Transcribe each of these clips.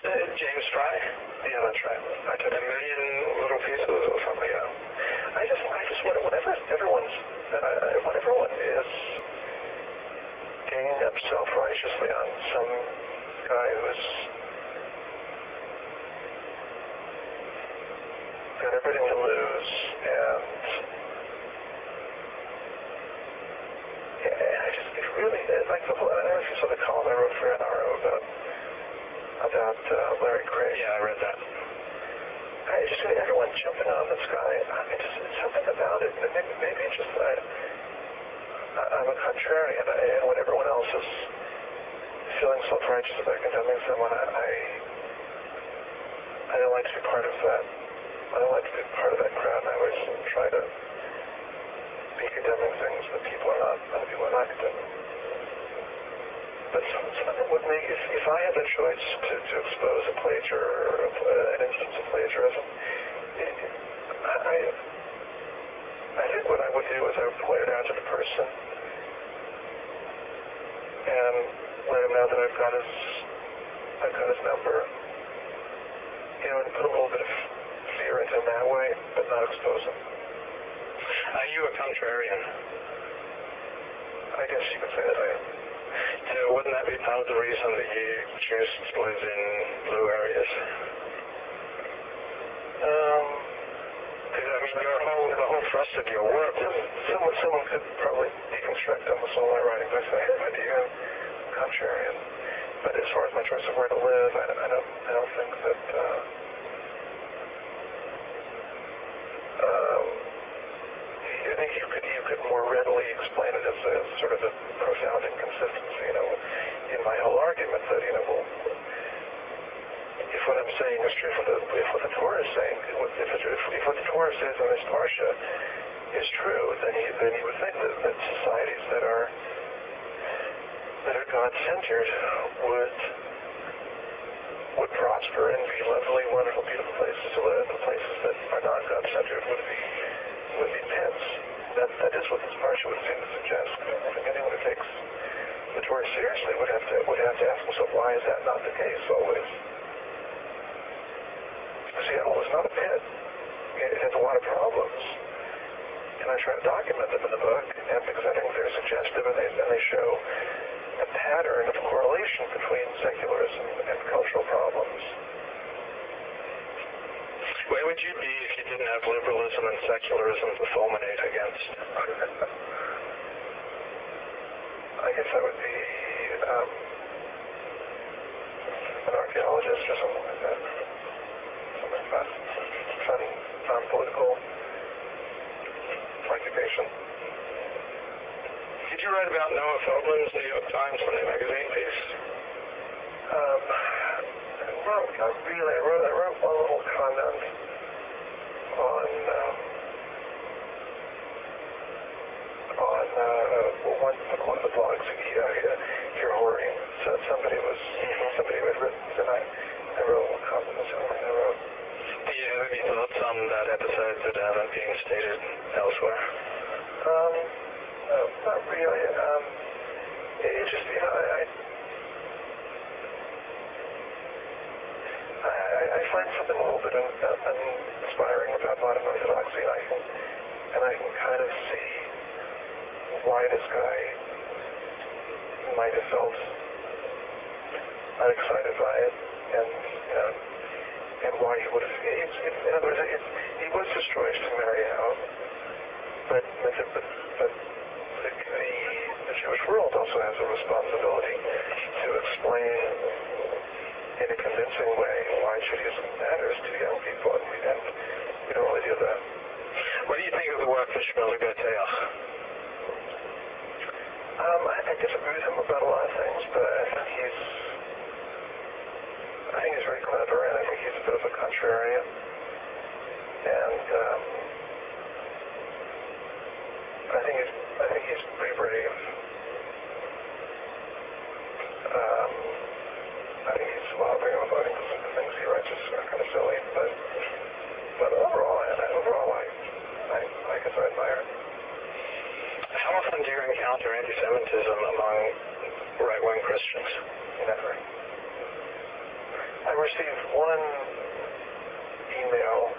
James Fry? Yeah, that's right. I took a million little pieces or something, yeah. I just wonder, when everyone is ganging up self-righteously on some guy who's got everything to lose, and it really, like the whole, I don't know if you saw the column I wrote for NRO about Larry Craig. Yeah, I read that. Everyone jumping on this guy. It's something about it. Maybe it's just that I'm a contrarian, and when everyone else is feeling self-righteous about condemning someone, I don't like to be part of that. I don't like to be part of that crowd, and I always try to be condemning things that people are not, other people are not condemning. But something would make, if I had the choice to expose a plagiar or an instance of plagiarism, I think what I would do is I would point it out to the person and let him know that I've got his number, and put a little bit of fear into him that way, but not expose him. Are you a contrarian? I guess you could say that I am. So wouldn't that be part of the reason that you choose to live in blue areas? Because, the whole thrust of your work was... Someone could probably deconstruct almost all my writing by saying, "But you're a contrarian." But as far as my choice of where to live, I don't think that... I think you could more readily explain it as sort of a profound inconsistency, in my whole argument that, if what I'm saying is true, if what the Torah is saying, if what the Torah says in this parsha is true, then you would think that societies that are God-centered would prosper and be lovely, wonderful, beautiful places to live. The places that are not God-centered would be pits. That is what this parsha would seem to suggest. I think anyone who takes the Torah seriously would have to ask himself, why is that not the case always? Seattle is not a pit. It has a lot of problems, and I try to document them in the book, and because I think they're suggestive and they show a pattern of correlation between secularism and cultural problems. Where would you be if you didn't have liberalism and secularism to fulminate against? I guess I would be an archaeologist or something like that. Something fun, non-political occupation. Did you write about Noah Feldman's New York Times Sunday magazine piece? Well, not really. I wrote one little comment on one of the blogs here whoring. So somebody who had written, and I wrote a little comment. That's the only thing I wrote. Do you have any thoughts on that episode that haven't been stated elsewhere? No, not really. It's just, I find something a little bit uninspiring about modern orthodoxy, and I can kind of see why this guy might have felt unexcited by it, and why he would have. In other words, he was destroyed to marry out, but the Jewish world also has a responsibility to explain in a convincing way why Judaism matters to young people, and we don't really do that. What do you think of the work of Shmuel Goteach? I disagree with him about a lot of things, but I think he's very clever, and I think he's a bit of a contrarian, and I think he's pretty brave. I think he's slobbering about it because the things he writes are kind of silly, but overall, I guess I admire it. How often do you encounter anti-Semitism among right-wing Christians? Never. I received one email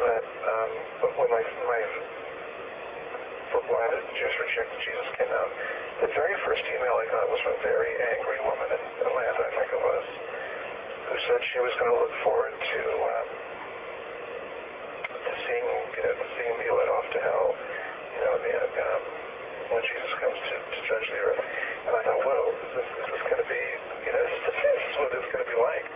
that when my book Why the Jews Rejected Jesus came out, the very first email I got was from a very angry woman in Atlanta, I think it was, who said she was going to look forward to seeing me led off to hell, when Jesus comes to judge the earth. And I thought, whoa, this is going to be, this is what it's going to be like.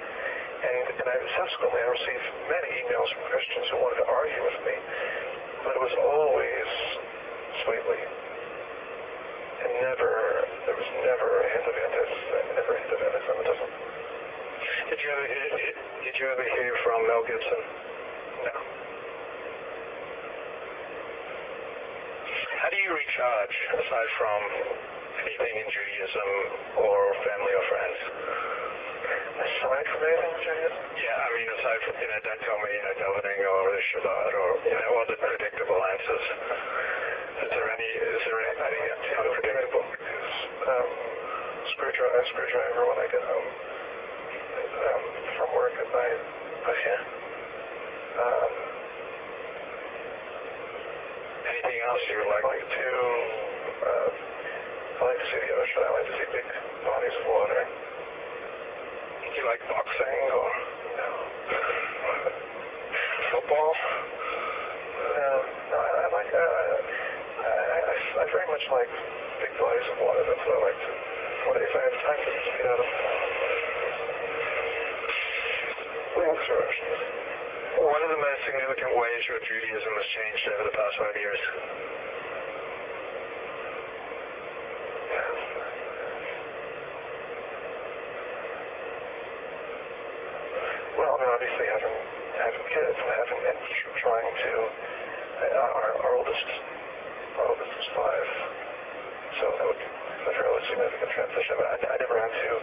And subsequently I received many emails from Christians who wanted to argue with me, but it was always sweetly. And there was never a hint of anti-Semitism. Did you ever hear from Mel Gibson? No. How do you recharge, aside from anything in Judaism or family or friends? Aside from anything in Judaism? Yeah, I mean, aside from, don't tell me, davening or the Shabbat or, all the predictable answers. Is there anything unpredictable? Screwdriver when I get home from work at night. Okay. Anything else you would like to? I like to see the ocean. I like to see big bodies of water. Do you like boxing or no? Football? No. I very much like big bodies of water. That's what I like to. If I have time to get out of lakes or oceans. What are the most significant ways your Judaism has changed over the past 5 years? Well, obviously having kids and trying to. Our oldest is 5, so that would be a fairly significant transition. I never had to.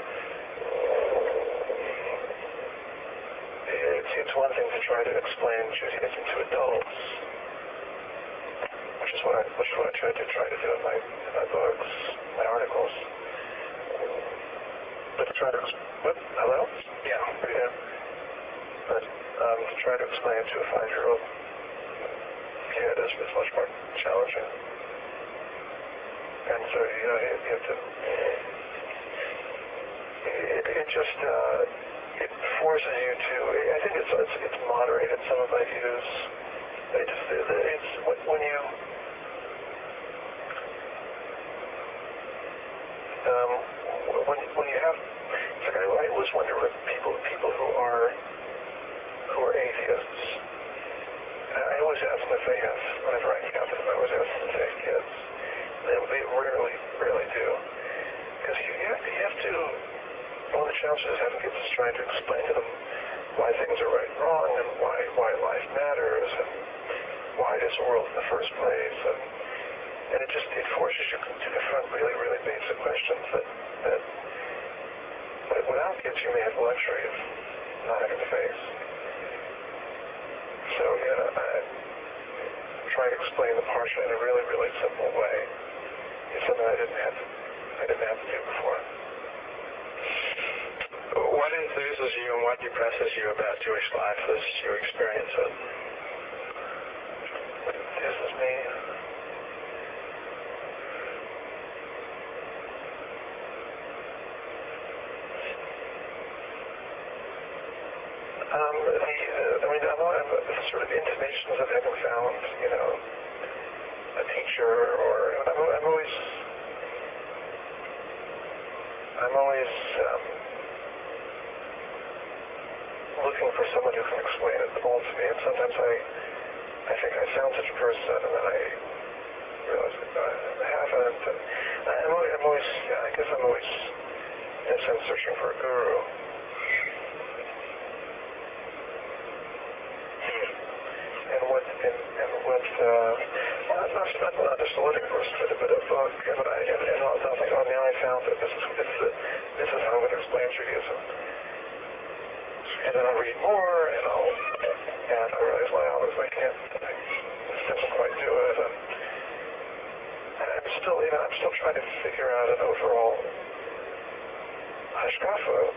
It's one thing to try to explain Judaism to adults, which is what I try to do in my books, my articles. But to try to hello? Yeah. Yeah. But to try to explain to a 5-year-old kid is much more challenging. And so you have to. It forces you to. I think it's moderated some of my views. It's when you. When you have. It's like I always wonder with people who are atheists. I always ask them if they have. Whenever I encounter them, I always ask them if they have kids. They rarely do. Because you have to. One of the challenges of having kids is trying to explain to them why things are right and wrong, and why life matters, and why there's a world in the first place, and it forces you to confront really basic questions that without kids you may have the luxury of not having to face. So I try to explain the Parsha in a really simple way. It's something I didn't have to do before. What enthuses you and what depresses you about Jewish life as you experience it? What enthuses me? The sort of intimations of having found, a teacher, or I'm always looking for someone who can explain it all to me, and sometimes I think I found such a person, and then I realize I haven't, and I'm always, I guess I'm always, in a sense, searching for a guru. Not just a living person, but a book, and I'll think, now I found it. This is how I'm going to explain Judaism. And then I'll read more, and I realize, wow, I can't, this doesn't quite do it, and I'm still trying to figure out an overall hashkafa of